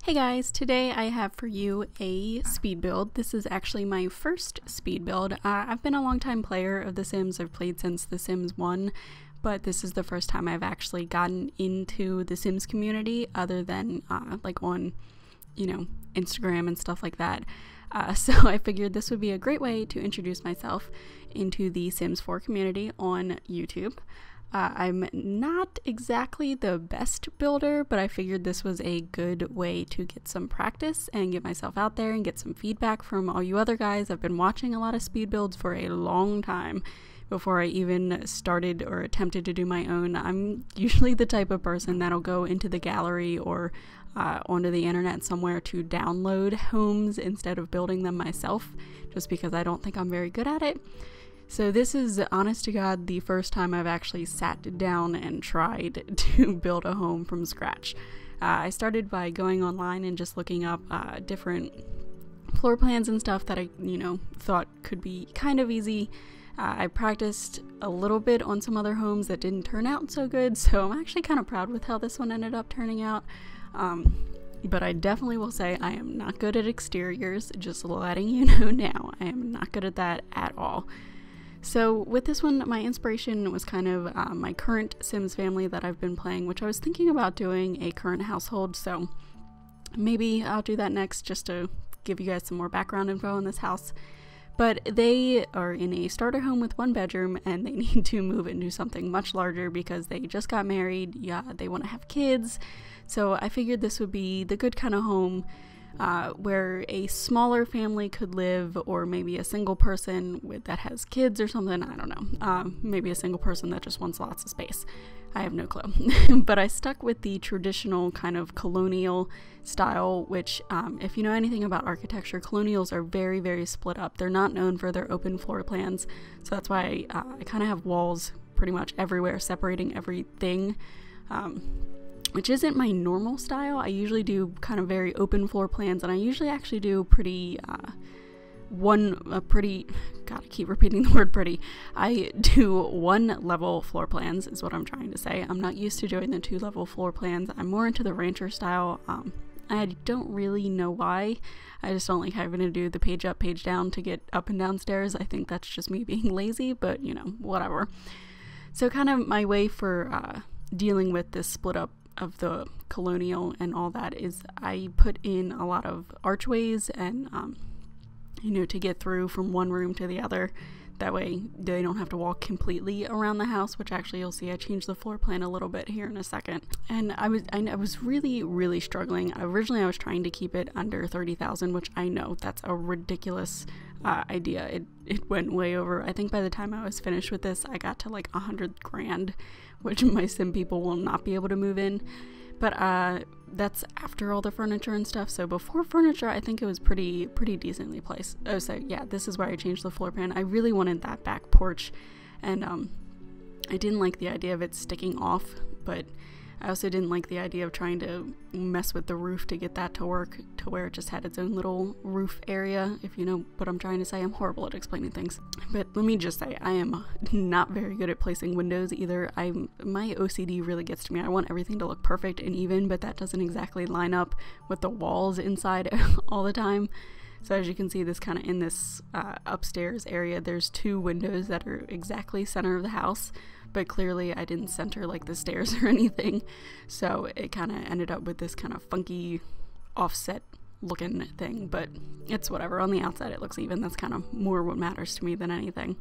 Hey guys, today I have for you a speed build. This is actually my first speed build. I've been a long time player of The Sims. I've played since The Sims 1, but this is the first time I've actually gotten into the Sims community other than like on, Instagram and stuff like that. So I figured this would be a great way to introduce myself into the Sims 4 community on YouTube. I'm not exactly the best builder, but I figured this was a good way to get some practice and get myself out there and get some feedback from all you other guys. I've been watching a lot of speed builds for a long time before I even started or attempted to do my own. I'm usually the type of person that'll go into the gallery or onto the internet somewhere to download homes instead of building them myself, just because I don't think I'm very good at it. So this is, honest to God, the first time I've actually sat down and tried to build a home from scratch. I started by going online and just looking up different floor plans and stuff that I, thought could be kind of easy. I practiced a little bit on some other homes that didn't turn out so good, so I'm actually kind of proud with how this one ended up turning out. But I definitely will say I am not good at exteriors, just letting you know now. I am not good at that at all. So with this one, my inspiration was kind of my current Sims family that I've been playing, which I was thinking about doing a current household, so maybe I'll do that next just to give you guys some more background info on this house. But they are in a starter home with one bedroom and they need to move into something much larger because they just got married. Yeah, they want to have kids. So I figured this would be the good kind of home where a smaller family could live, or maybe a single person that has kids or something. I don't know. Maybe a single person that just wants lots of space. I have no clue. But I stuck with the traditional kind of colonial style, which if you know anything about architecture, colonials are very, very split up. They're not known for their open floor plans. So that's why I kind of have walls pretty much everywhere separating everything. Which isn't my normal style. I usually do kind of very open floor plans, and I usually actually do pretty, God, I keep repeating the word pretty. I do one level floor plans is what I'm trying to say. I'm not used to doing the 2-level floor plans. I'm more into the rancher style. I don't really know why. I just don't like having to do the page up, page down to get up and downstairs. I think that's just me being lazy, but whatever. So kind of my way for dealing with this split up of the colonial and all that is I put in a lot of archways and to get through from one room to the other. That way they don't have to walk completely around the house, which actually you'll see I changed the floor plan a little bit here in a second. And I was really struggling. Originally I was trying to keep it under 30,000, which I know that's a ridiculous idea. It went way over. I think by the time I was finished with this I got to like 100 grand, which my sim people will not be able to move in. But that's after all the furniture and stuff. So before furniture, I think it was pretty decently placed. Oh, so yeah, this is where I changed the floor plan. I really wanted that back porch, and I didn't like the idea of it sticking off, but I also didn't like the idea of trying to mess with the roof to get that to work to where it just had its own little roof area, if you know what I'm trying to say. I'm horrible at explaining things. But let me just say, I am not very good at placing windows either. My OCD really gets to me. I want everything to look perfect and even, but that doesn't exactly line up with the walls inside all the time. So as you can see, this kind of in this upstairs area, there's 2 windows that are exactly center of the house, but clearly I didn't center like the stairs or anything. So it kind of ended up with this kind of funky offset looking thing, but it's whatever. On the outside it looks even. That's kind of more what matters to me than anything.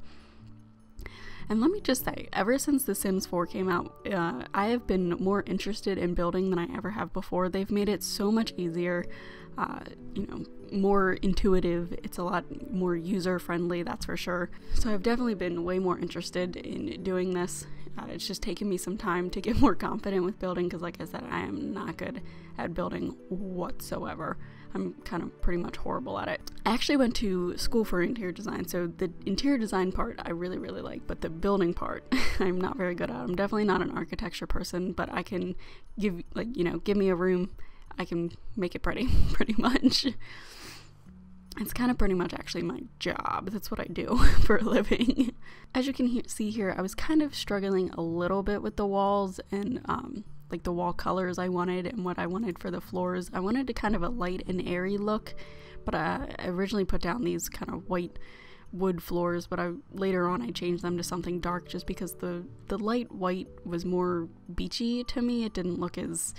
And let me just say, ever since The Sims 4 came out, I have been more interested in building than I ever have before. They've made it so much easier, more intuitive. It's a lot more user-friendly, that's for sure. So I've definitely been way more interested in doing this. It's just taken me some time to get more confident with building because, like I said, I am not good at building whatsoever. I'm kind of pretty much horrible at it. I actually went to school for interior design, so the interior design part I really like, but the building part I'm not very good at. I'm definitely not an architecture person, but I can give me a room, I can make it pretty much. It's kind of pretty much actually my job. That's what I do for a living. As you can see here, I was kind of struggling a little bit with the walls and like the wall colors I wanted and what I wanted for the floors. I wanted to kind of a light and airy look, but I originally put down these kind of white wood floors, but later on I changed them to something dark just because the light white was more beachy to me. It didn't look as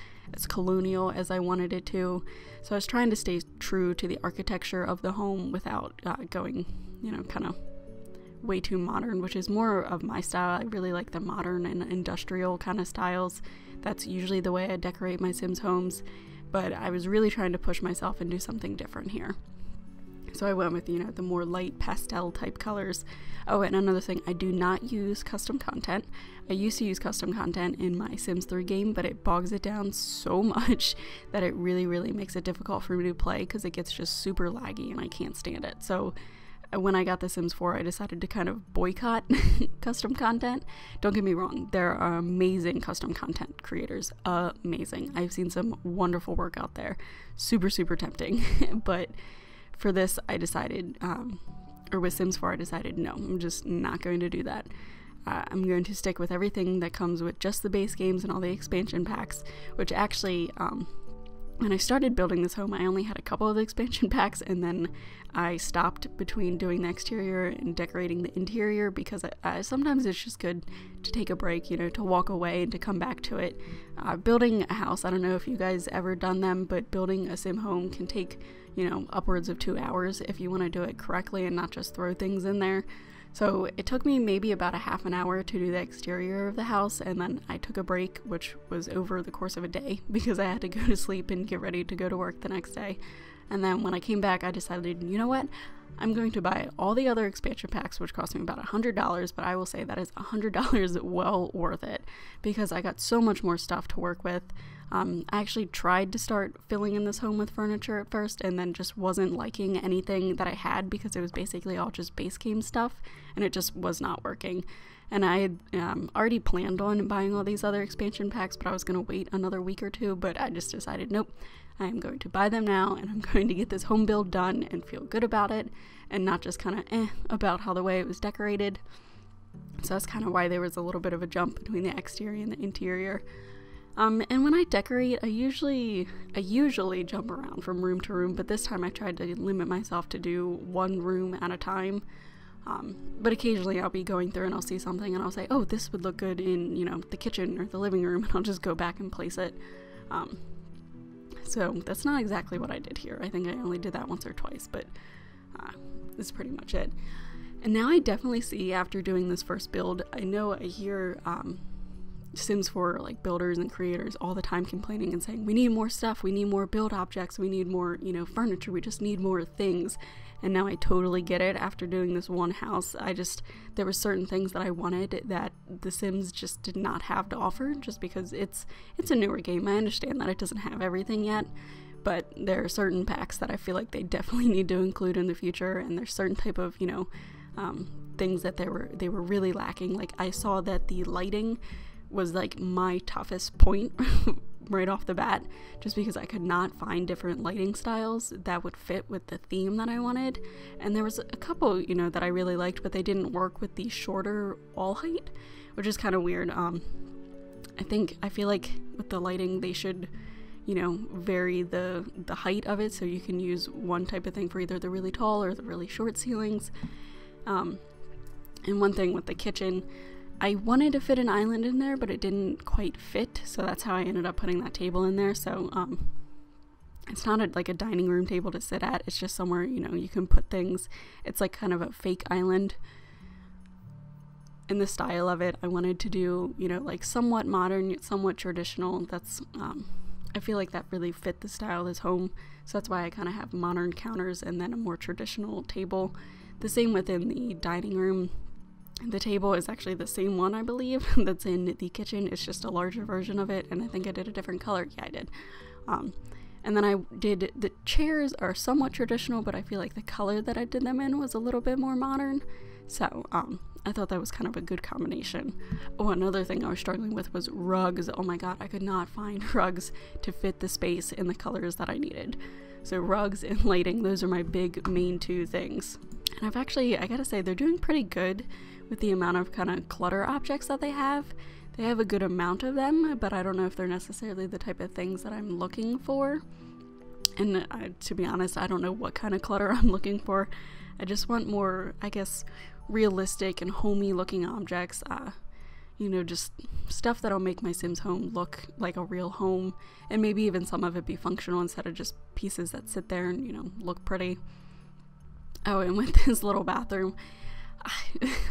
colonial as I wanted it to. So I was trying to stay true to the architecture of the home without going, you know, kind of way too modern, which is more of my style. I really like the modern and industrial kind of styles. That's usually the way I decorate my Sims homes, but I was really trying to push myself and do something different here. So I went with, you know, the more light pastel type colors. Oh, and another thing, I do not use custom content. I used to use custom content in my Sims 3 game, but it bogs it down so much that it really, really makes it difficult for me to play because it gets just super laggy and I can't stand it. So when I got the Sims 4, I decided to kind of boycott custom content. Don't get me wrong, there are amazing custom content creators. Amazing. I've seen some wonderful work out there. Super, super tempting. But for this, I decided, or with Sims 4, I decided, no, I'm just not going to do that. I'm going to stick with everything that comes with just the base games and all the expansion packs, which actually, when I started building this home, I only had a couple of expansion packs, and then I stopped between doing the exterior and decorating the interior because sometimes it's just good to take a break, you know, to walk away and to come back to it. Building a house, I don't know if you guys ever done them, but building a sim home can take, you know, upwards of 2 hours if you want to do it correctly and not just throw things in there. So it took me maybe about a half an hour to do the exterior of the house, and then I took a break, which was over the course of a day because I had to go to sleep and get ready to go to work the next day. And then when I came back, I decided, you know what? I'm going to buy all the other expansion packs, which cost me about $100, but I will say that is $100 well worth it because I got so much more stuff to work with. I actually tried to start filling in this home with furniture at first and then just wasn't liking anything that I had because it was basically all just base game stuff and it just was not working. And I had already planned on buying all these other expansion packs, but I was going to wait another week or two, but I just decided, nope, I am going to buy them now and I'm going to get this home build done and feel good about it and not just kind of about how the way it was decorated. So that's kind of why there was a little bit of a jump between the exterior and the interior. And when I decorate, I usually jump around from room to room, but this time I tried to limit myself to do one room at a time. But occasionally I'll be going through and I'll see something and I'll say, oh, this would look good in, you know, the kitchen or the living room, and I'll just go back and place it. So that's not exactly what I did here. I think I only did that once or twice, but that's pretty much it. And now I definitely see, after doing this first build, I know I hear Sims 4 like builders and creators all the time complaining and saying, we need more stuff, we need more build objects, we need more, you know, furniture, we just need more things. And now I totally get it. After doing this one house, there were certain things that I wanted that the Sims just did not have to offer, just because it's a newer game. I understand that it doesn't have everything yet, but there are certain packs that I feel like they definitely need to include in the future, and there's certain type of, you know, things that they were really lacking. Like, I saw that the lighting was like my toughest point right off the bat, just because I could not find different lighting styles that would fit with the theme that I wanted. And there was a couple, you know, that I really liked, but they didn't work with the shorter wall height, which is kind of weird. I feel like with the lighting they should, you know, vary the height of it, so you can use one type of thing for either the really tall or the really short ceilings. And one thing with the kitchen, I wanted to fit an island in there, but it didn't quite fit, so that's how I ended up putting that table in there. So it's not like a dining room table to sit at, it's just somewhere, you know, you can put things. It's like kind of a fake island. In the style of it, I wanted to do, you know, like somewhat modern, somewhat traditional. That's I feel like that really fit the style of this home, so that's why I kind of have modern counters and then a more traditional table. The same within the dining room. The table is actually the same one, I believe, that's in the kitchen. It's just a larger version of it, and I think I did a different color. Yeah, I did. And then I did, the chairs are somewhat traditional, but I feel like the color that I did them in was a little bit more modern. So I thought that was kind of a good combination. Oh, another thing I was struggling with was rugs. Oh my god, I could not find rugs to fit the space in the colors that I needed. So rugs and lighting, those are my big main two things. And I gotta say, they're doing pretty good with the amount of kind of clutter objects that they have. They have a good amount of them, but I don't know if they're necessarily the type of things that I'm looking for. And to be honest, I don't know what kind of clutter I'm looking for. I just want more, I guess, realistic and homey looking objects. You know, just stuff that'll make my Sims home look like a real home, and maybe even some of it be functional instead of just pieces that sit there and, you know, look pretty. Oh, and with this little bathroom,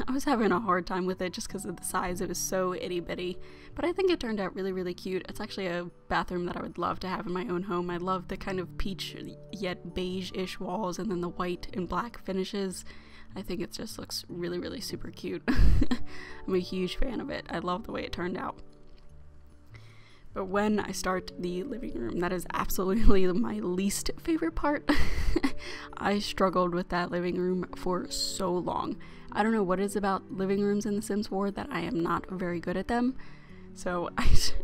I was having a hard time with it just because of the size. It was so itty bitty, but I think it turned out really, really cute. It's actually a bathroom that I would love to have in my own home. I love the kind of peach yet beige-ish walls, and then the white and black finishes. I think it just looks really, really super cute. I'm a huge fan of it. I love the way it turned out. But when I start the living room, that is absolutely my least favorite part. I struggled with that living room for so long. I don't know what it is about living rooms in The Sims 4 that I am not very good at them. So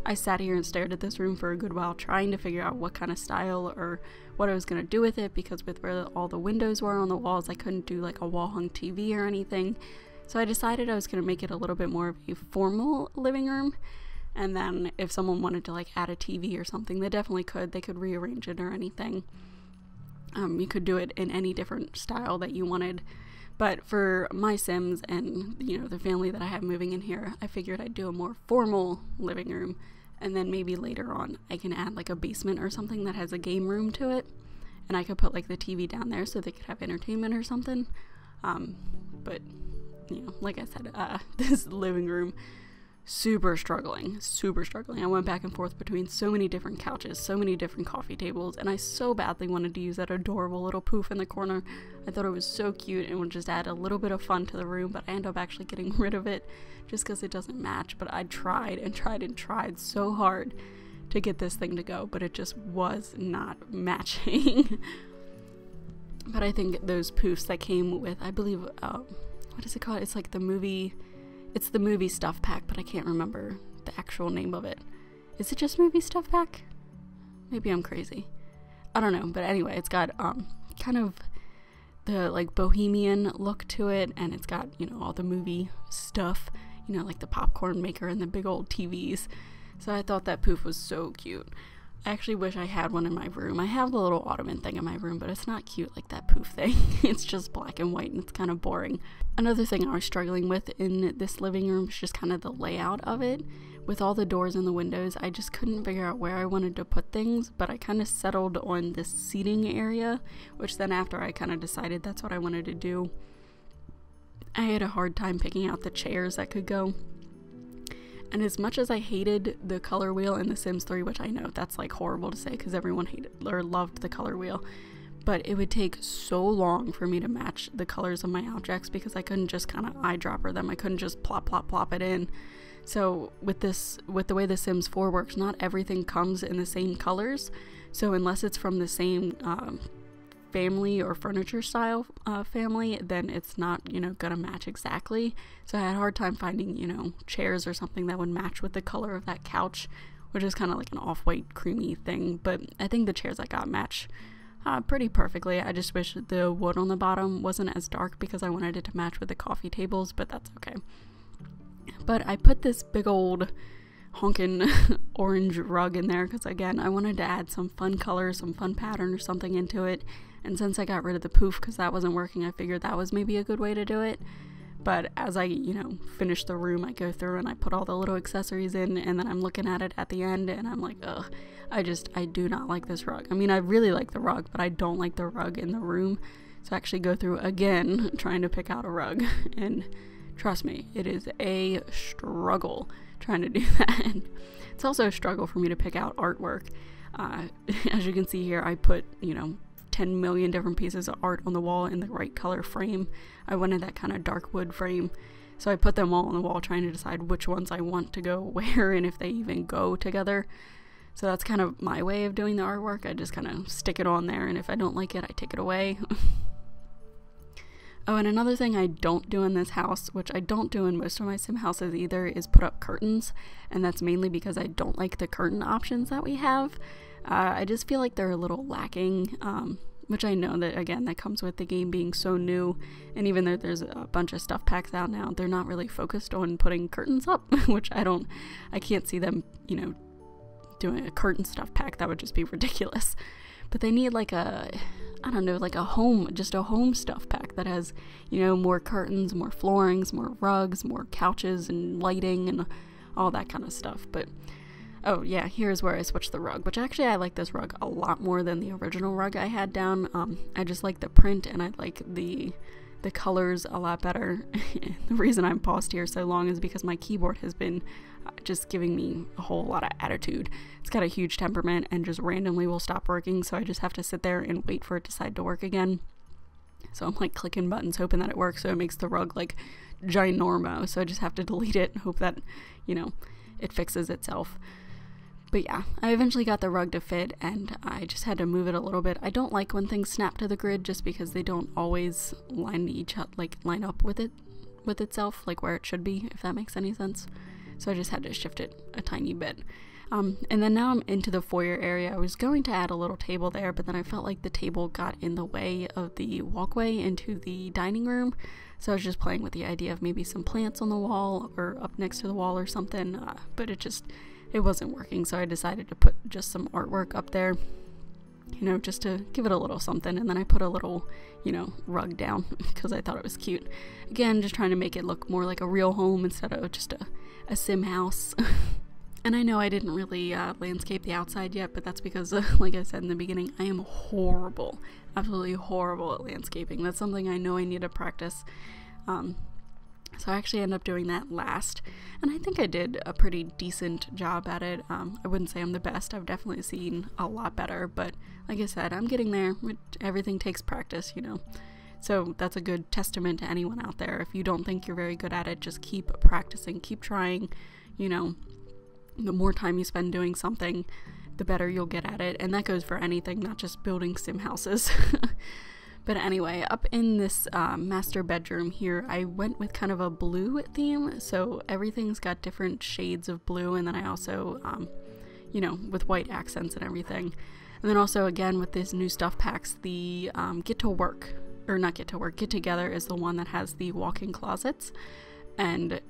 I sat here and stared at this room for a good while, trying to figure out what kind of style or what I was going to do with it, because with where all the windows were on the walls, I couldn't do like a wall-hung TV or anything. So I decided I was going to make it a little bit more of a formal living room. And then if someone wanted to like add a TV or something, they definitely could. They could rearrange it or anything. You could do it in any different style that you wanted. But for my Sims and, you know, the family that I have moving in here, I figured I'd do a more formal living room. And then maybe later on I can add like a basement or something that has a game room to it. And I could put like the TV down there so they could have entertainment or something. But, you know, like I said, this living room, super struggling. I went back and forth between so many different couches, so many different coffee tables, and I so badly wanted to use that adorable little poof in the corner. I thought it was so cute and would just add a little bit of fun to the room, but I ended up actually getting rid of it just because it doesn't match. But I tried and tried and tried so hard to get this thing to go, but it just was not matching. But I think those poofs that came with, I believe, what is it called? It's like the movie stuff pack, but I can't remember the actual name of it. Is it just movie stuff pack? Maybe I'm crazy. I don't know, but anyway, it's got kind of the like bohemian look to it, and it's got, you know, all the movie stuff, you know, like the popcorn maker and the big old TVs. So I thought that poof was so cute. I actually wish I had one in my room. I have the little ottoman thing in my room, but it's not cute like that poof thing. It's just black and white and it's kind of boring. Another thing I was struggling with in this living room is just kind of the layout of it. With all the doors and the windows, I just couldn't figure out where I wanted to put things, but I kind of settled on this seating area, which then after I kind of decided that's what I wanted to do, I had a hard time picking out the chairs that could go. And as much as I hated the color wheel in The Sims 3, which I know that's like horrible to say because everyone hated or loved the color wheel, but it would take so long for me to match the colors of my objects because I couldn't just kind of eyedropper them. I couldn't just plop, plop, plop it in. So with the way The Sims 4 works, not everything comes in the same colors. So unless it's from the same family or furniture style family, then it's not, you know, gonna match exactly. So I had a hard time finding, you know, chairs or something that would match with the color of that couch, which is kind of like an off-white creamy thing. But I think the chairs I got match pretty perfectly. I just wish the wood on the bottom wasn't as dark because I wanted it to match with the coffee tables, but that's okay. But I put this big old honkin' orange rug in there because, again, I wanted to add some fun color, some fun pattern or something into it. And since I got rid of the poof because that wasn't working, I figured that was maybe a good way to do it. But as I, you know, finish the room, I go through and I put all the little accessories in, and then I'm looking at it at the end and I'm like, ugh, I do not like this rug. I mean, I really like the rug, but I don't like the rug in the room. So I actually go through again trying to pick out a rug, and trust me, it is a struggle trying to do that. It's also a struggle for me to pick out artwork. As you can see here, I put, you know, 10 million different pieces of art on the wall in the right color frame. I wanted that kind of dark wood frame, so I put them all on the wall trying to decide which ones I want to go where and if they even go together. So that's kind of my way of doing the artwork. I just kind of stick it on there, and if I don't like it, I take it away. Oh, and another thing I don't do in this house, which I don't do in most of my sim houses either, is put up curtains, and that's mainly because I don't like the curtain options that we have. I just feel like they're a little lacking. which I know that, again, that comes with the game being so new, and even though there's a bunch of stuff packs out now, they're not really focused on putting curtains up, which I can't see them, you know, doing a curtain stuff pack. That would just be ridiculous. But they need like a, I don't know, like a home stuff pack that has, you know, more curtains, more floorings, more rugs, more couches and lighting and all that kind of stuff. But oh yeah, here's where I switched the rug, which actually I like this rug a lot more than the original rug I had down. I just like the print, and I like the colors a lot better. The reason I'm paused here so long is because my keyboard has been just giving me a whole lot of attitude. It's got a huge temperament and just randomly will stop working, so I just have to sit there and wait for it to decide to work again. So I'm like clicking buttons hoping that it works, so it makes the rug like ginormo, so I just have to delete it and hope that, you know, it fixes itself. But yeah, I eventually got the rug to fit, and I just had to move it a little bit. I don't like when things snap to the grid just because they don't always line up with itself, like where it should be, if that makes any sense. So I just had to shift it a tiny bit. And then now I'm into the foyer area. I was going to add a little table there, but then I felt like the table got in the way of the walkway into the dining room. So I was just playing with the idea of maybe some plants on the wall or up next to the wall or something, but it wasn't working. So I decided to put just some artwork up there, you know, just to give it a little something. And then I put a little, you know, rug down because I thought it was cute. Again, just trying to make it look more like a real home instead of just a sim house. And I know I didn't really landscape the outside yet, but that's because, like I said in the beginning, I am horrible, absolutely horrible at landscaping. That's something I know I need to practice. So I actually ended up doing that last, and I think I did a pretty decent job at it. I wouldn't say I'm the best. I've definitely seen a lot better, but like I said, I'm getting there. Everything takes practice, you know. So that's a good testament to anyone out there. If you don't think you're very good at it, just keep practicing, keep trying. You know, the more time you spend doing something, the better you'll get at it. And that goes for anything, not just building sim houses. But anyway, up in this master bedroom here, I went with kind of a blue theme. So everything's got different shades of blue. And then I also, you know, with white accents and everything. And then also, again, with this new stuff packs, the Get Together is the one that has the walk-in closets. And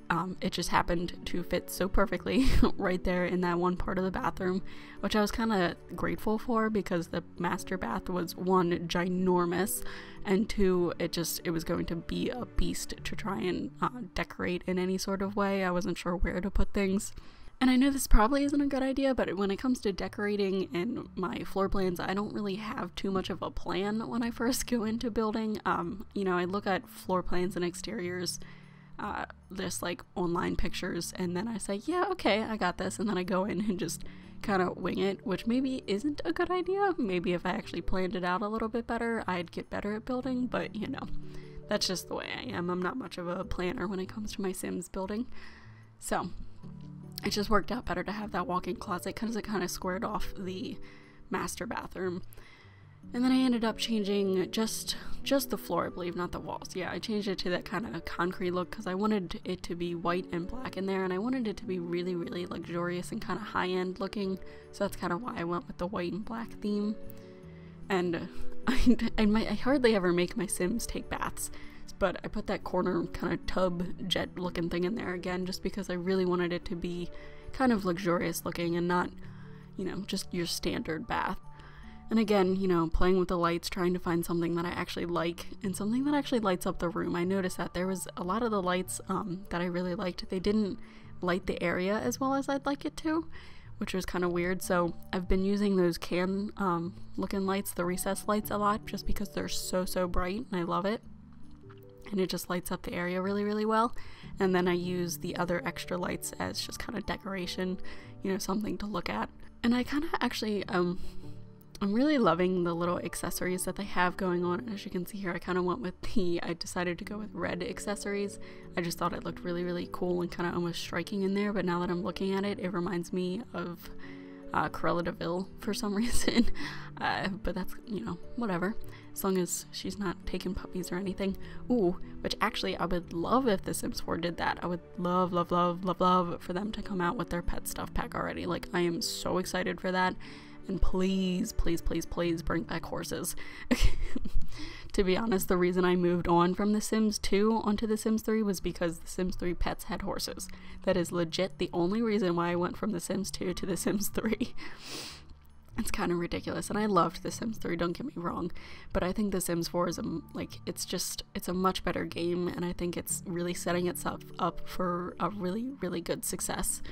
it just happened to fit so perfectly right there in that one part of the bathroom, which I was kind of grateful for because the master bath was, one, ginormous, and two, it was going to be a beast to try and decorate in any sort of way. I wasn't sure where to put things. And I know this probably isn't a good idea, but when it comes to decorating in my floor plans, I don't really have too much of a plan when I first go into building. You know, I look at floor plans and exteriors, just like online pictures, and then I say, yeah, okay, I got this, and then I go in and just kind of wing it, which maybe isn't a good idea. Maybe if I actually planned it out a little bit better, I'd get better at building, but you know, that's just the way I am. I'm not much of a planner when it comes to my Sims building. So it just worked out better to have that walk-in closet because it kind of squared off the master bathroom. And then I ended up changing just the floor, I believe, not the walls. Yeah, I changed it to that kind of concrete look because I wanted it to be white and black in there, and I wanted it to be really, really luxurious and kind of high-end looking. So that's kind of why I went with the white and black theme. And I hardly ever make my Sims take baths, but I put that corner kind of tub jet looking thing in there again just because I really wanted it to be kind of luxurious looking and not, you know, just your standard bath. And again, you know, playing with the lights, trying to find something that I actually like and something that actually lights up the room. I noticed that there was a lot of the lights that I really liked. They didn't light the area as well as I'd like it to, which was kind of weird. So I've been using those can looking lights, the recessed lights, a lot just because they're so bright and I love it. And it just lights up the area really, really well. And then I use the other extra lights as just kind of decoration, you know, something to look at. And I kind of actually, I'm really loving the little accessories that they have going on. As you can see here, I kind of went with I decided to go with red accessories. I just thought it looked really, really cool and kind of almost striking in there. But now that I'm looking at it, it reminds me of Cruella de Vil for some reason. But that's, you know, whatever. As long as she's not taking puppies or anything. Ooh, which actually I would love if the Sims 4 did that. I would love, love, love, love, love for them to come out with their pet stuff pack already. Like, I am so excited for that. And please, please, please, please bring back horses. To be honest, the reason I moved on from The Sims 2 onto The Sims 3 was because The Sims 3 pets had horses. That is legit the only reason why I went from The Sims 2 to The Sims 3. It's kind of ridiculous, and I loved The Sims 3, don't get me wrong, but I think The Sims 4 is it's a much better game, and I think it's really setting itself up for a really, really good success.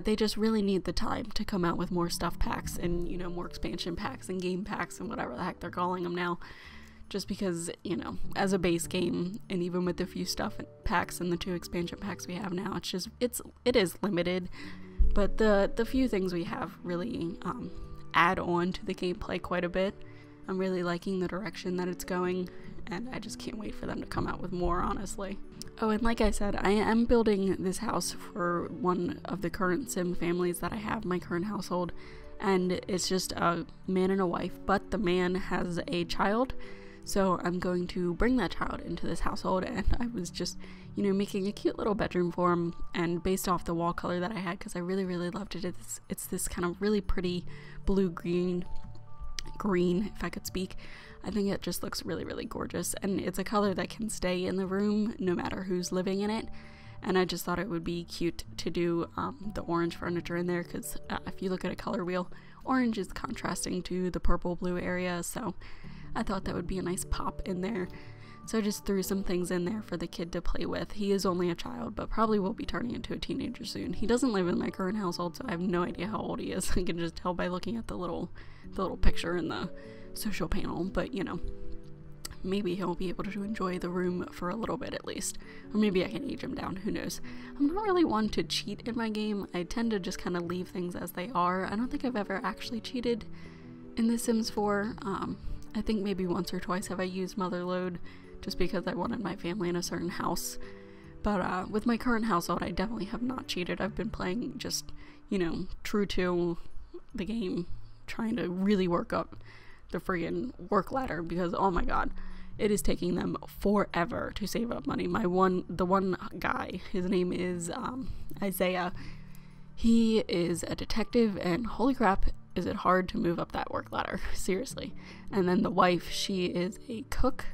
They just really need the time to come out with more stuff packs and, you know, more expansion packs and game packs and whatever the heck they're calling them now. Just because, you know, as a base game, and even with the few stuff packs and the 2 expansion packs we have now, it is limited, but the few things we have really add on to the gameplay quite a bit. I'm really liking the direction that it's going, and I just can't wait for them to come out with more, honestly. Oh, and like I said, I am building this house for one of the current Sim families that I have in my current household, and it's just a man and a wife, but the man has a child, so I'm going to bring that child into this household, and I was just, you know, making a cute little bedroom for him, and based off the wall color that I had, because I really, really loved it, it's this kind of really pretty blue-green, if I could speak. I think it just looks really, really gorgeous, and it's a color that can stay in the room no matter who's living in it, and I just thought it would be cute to do the orange furniture in there, because if you look at a color wheel, orange is contrasting to the purple-blue area, so I thought that would be a nice pop in there. So I just threw some things in there for the kid to play with. He is only a child, but probably will be turning into a teenager soon. He doesn't live in my current household, so I have no idea how old he is. I can just tell by looking at the little picture in the social panel, but you know, maybe he'll be able to enjoy the room for a little bit at least. Or maybe I can age him down, who knows. I'm not really one to cheat in my game. I tend to just kind of leave things as they are. I don't think I've ever actually cheated in The Sims 4. I think maybe once or twice have I used Motherload just because I wanted my family in a certain house. But with my current household, I definitely have not cheated. I've been playing just, you know, true to the game, trying to really work up the friggin' work ladder because, oh my god, it is taking them forever to save up money. The one guy, his name is Isaiah. He is a detective, and holy crap, is it hard to move up that work ladder, seriously. And then the wife, she is a cook,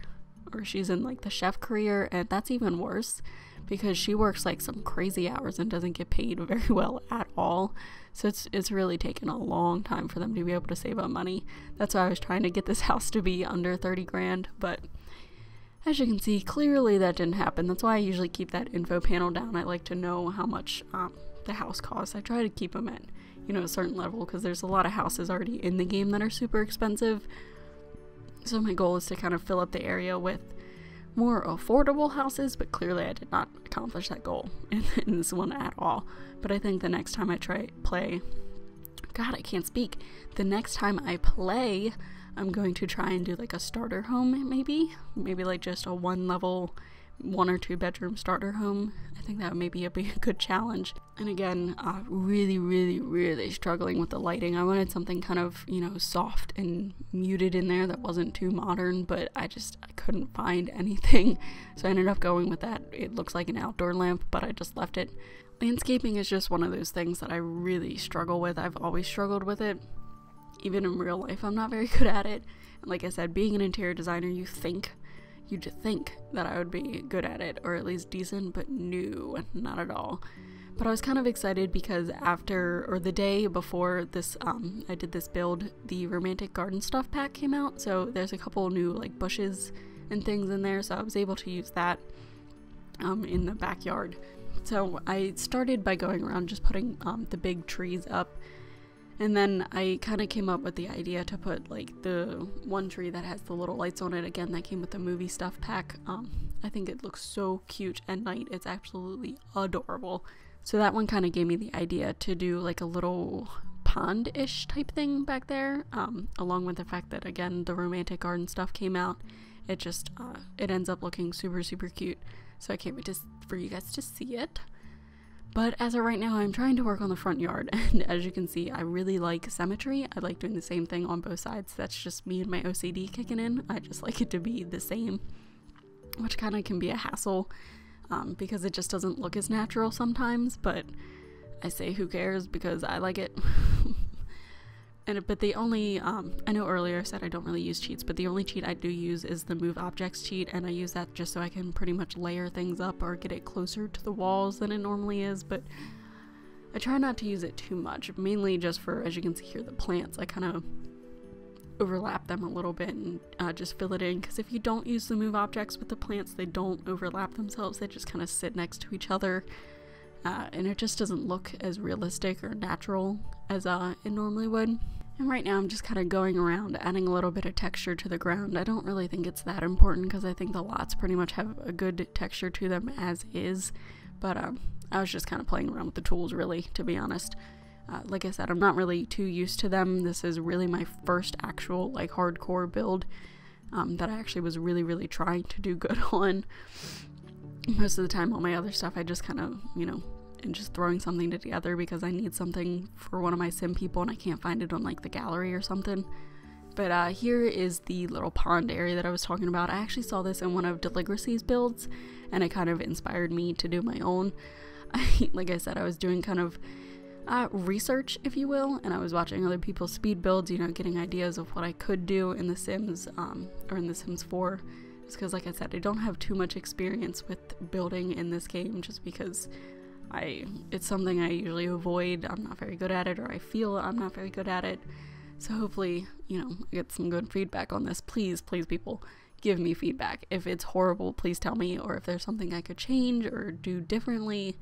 or she's in like the chef career, and that's even worse because she works like some crazy hours and doesn't get paid very well at all. So it's really taken a long time for them to be able to save up money. That's why I was trying to get this house to be under 30 grand, but as you can see, clearly that didn't happen. That's why I usually keep that info panel down. I like to know how much the house costs. I try to keep them at, you know, a certain level because there's a lot of houses already in the game that are super expensive. So my goal is to kind of fill up the area with more affordable houses, but clearly I did not accomplish that goal in this one at all. But I think the next time I the next time I play, I'm going to try and do like a starter home, maybe like just a 1 or 2 bedroom starter home. I think that would maybe be a good challenge. And again, really, really, really struggling with the lighting. I wanted something kind of, you know, soft and muted in there that wasn't too modern, but I couldn't find anything. So I ended up going with that. It looks like an outdoor lamp, but I just left it. Landscaping is just one of those things that I really struggle with. I've always struggled with it. Even in real life, I'm not very good at it. And like I said, being an interior designer, you'd think that I would be good at it, or at least decent, but no, not at all. But I was kind of excited because the day before this, I did this build, the romantic garden stuff pack came out, so there's a couple new like bushes and things in there, so I was able to use that in the backyard. So I started by going around just putting the big trees up. And then I kind of came up with the idea to put like the one tree that has the little lights on it. Again, that came with the movie stuff pack. I think it looks so cute at night. It's absolutely adorable. So that one kind of gave me the idea to do like a little pond-ish type thing back there. Along with the fact that, again, the romantic garden stuff came out. It just, it ends up looking super, super cute. So I can't wait for you guys to see it. But as of right now, I'm trying to work on the front yard, and as you can see, I really like symmetry. I like doing the same thing on both sides. That's just me and my OCD kicking in. I just like it to be the same, which kind of can be a hassle, because it just doesn't look as natural sometimes, but I say who cares because I like it. But the only, I know earlier I said I don't really use cheats, but the only cheat I do use is the move objects cheat, and I use that just so I can pretty much layer things up or get it closer to the walls than it normally is, but I try not to use it too much, mainly just for, as you can see here, the plants. I kind of overlap them a little bit and just fill it in, because if you don't use the move objects with the plants, they don't overlap themselves, they just kind of sit next to each other, and it just doesn't look as realistic or natural as it normally would. And right now I'm just kind of going around adding a little bit of texture to the ground. I don't really think it's that important because I think the lots pretty much have a good texture to them as is, but I was just kind of playing around with the tools, really, to be honest. Like I said, I'm not really too used to them. This is really my first actual like hardcore build that I actually was really trying to do good on. Most of the time all my other stuff I just kind of, you know, and just throwing something together because I need something for one of my sim people and I can't find it on like the gallery or something. But here is the little pond area that I was talking about. I actually saw this in one of Deligracy's builds and it kind of inspired me to do my own. Like I said, I was doing kind of research, if you will, and I was watching other people's speed builds, you know, getting ideas of what I could do in The Sims, or in The Sims 4, just because, like I said, I don't have too much experience with building in this game, just because it's something I usually avoid. I'm not very good at it, or I feel I'm not very good at it, so hopefully, you know, I get some good feedback on this. Please people, give me feedback. If it's horrible, please tell me, or if there's something I could change or do differently,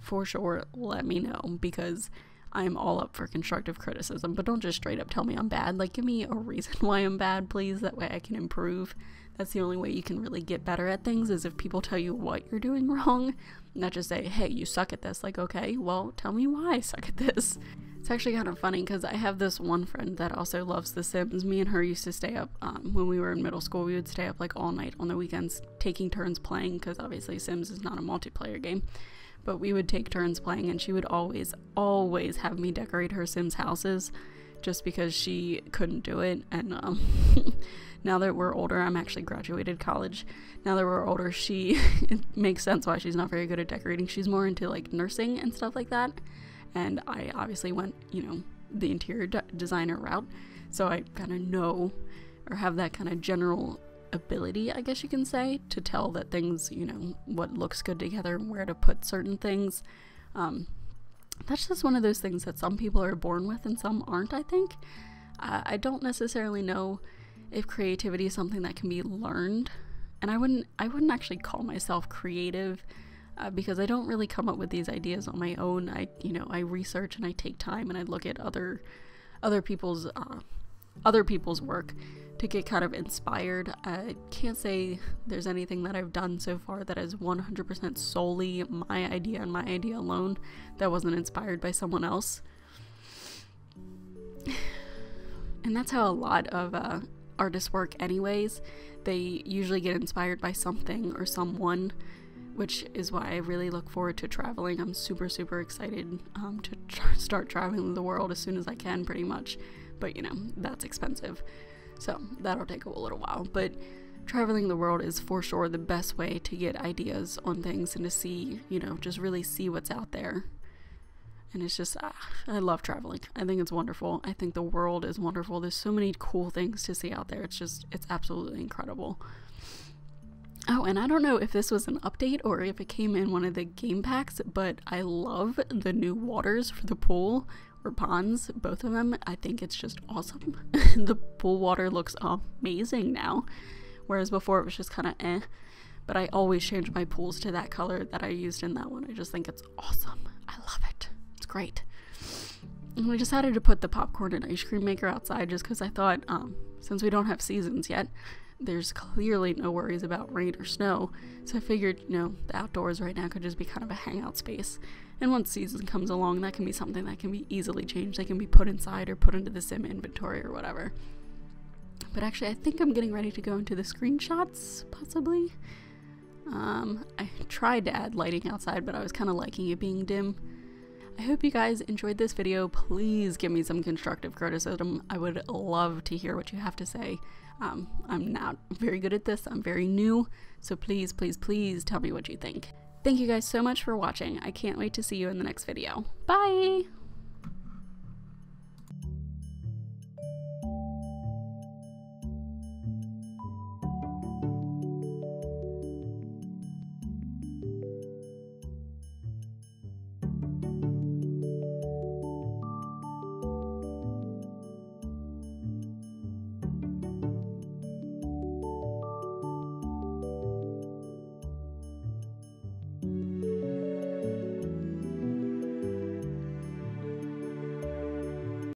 for sure, let me know, because I'm all up for constructive criticism, but don't just straight up tell me I'm bad. Like, give me a reason why I'm bad, please. That way I can improve. That's the only way you can really get better at things, is if people tell you what you're doing wrong, not just say, hey, you suck at this. Like, okay, well, tell me why I suck at this. It's actually kind of funny because I have this one friend that also loves The Sims. Me and her used to stay up, when we were in middle school, we would stay up like all night on the weekends taking turns playing, because obviously Sims is not a multiplayer game. But we would take turns playing, and she would always have me decorate her Sims houses just because she couldn't do it. And now that we're older, I'm actually graduated college. Now that we're older, it makes sense why she's not very good at decorating. She's more into like nursing and stuff like that. And I obviously went, you know, the interior designer route. So I kind of know, or have that kind of general ability, I guess you can say, to tell that things, you know, what looks good together and where to put certain things. That's just one of those things that some people are born with and some aren't, I think. I don't necessarily know if creativity is something that can be learned, and I wouldn't actually call myself creative, because I don't really come up with these ideas on my own. I research and I take time and I look at other people's work to get kind of inspired. I can't say there's anything that I've done so far that is 100% solely my idea and my idea alone, that wasn't inspired by someone else. And that's how a lot of artists work anyways. They usually get inspired by something or someone, which is why I really look forward to traveling. I'm super excited to start traveling the world as soon as I can, pretty much. But, you know, that's expensive. So that'll take a little while, but traveling the world is for sure the best way to get ideas on things and to see, you know, just really see what's out there. And it's just, I love traveling. I think it's wonderful. I think the world is wonderful. There's so many cool things to see out there. It's absolutely incredible. Oh, and I don't know if this was an update or if it came in one of the game packs, but I love the new waters for the pool. Or ponds, both of them. I think it's just awesome. The pool water looks amazing now, whereas before it was just kind of eh. But I always change my pools to that color that I used in that one. I just think it's awesome. I love it. It's great. And we decided to put the popcorn and ice cream maker outside just because I thought, since we don't have seasons yet, there's clearly no worries about rain or snow. So I figured, you know, the outdoors right now could just be kind of a hangout space. And once season comes along, that can be something that can be easily changed. They can be put inside or put into the sim inventory or whatever. But actually, I think I'm getting ready to go into the screenshots, possibly. I tried to add lighting outside, but I was kind of liking it being dim. I hope you guys enjoyed this video. Please give me some constructive criticism. I would love to hear what you have to say. I'm not very good at this. I'm very new. So please tell me what you think. Thank you guys so much for watching. I can't wait to see you in the next video. Bye!